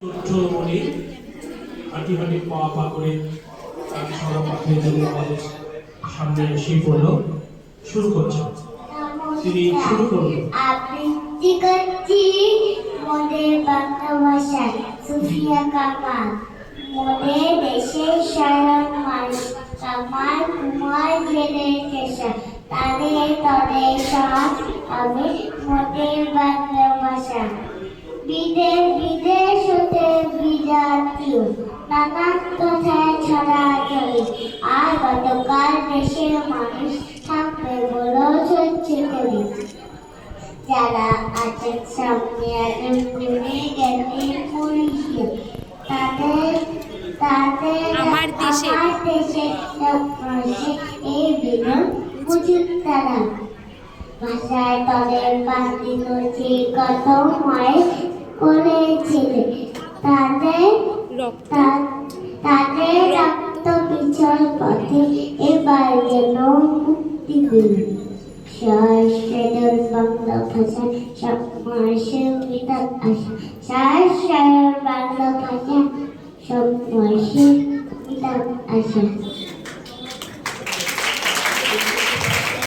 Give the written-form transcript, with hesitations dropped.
বলে হাঁটি হাঁটি পা পা করে তাকে সড়ক পাঠিয়ে জন্য আমাদের সামনে এসেই পড়লো শুরু করছে। তিনি শুরু করলেন আবৃত্তি করছি মোদের বাংলা ভাষায় সুফিয়া কামাল। মোদের দেশের স্বয়ং মানুষ কামাল কুমার জেলে কেশা তাদের তদের সব আমি মোদের বাংলা ভাষা। বিদেশ বিদেশ হতে বিজাতীয় নানান কথায় ছড়াছড়ি আর গতকাল দেশের মানুষ থাকবে বলো সহ্য করি। যারা আছেন সামনে আছেন ঘুরে গেছে পরিচয় তাদের তাদের আমার দেশে এই বিনোদ বুঝুক তারা। ভাষায় তদের বাতি নদী কত মায়ের করেছিলে তাদের তাদের রক্ত বিচল পথে এবার যেন মুক্তি পেল। সহস্র বাংলা ভাষা সব মানুষের বিধান আসা সহস্র বাংলা ভাষা সব মানুষের বিধান আসা।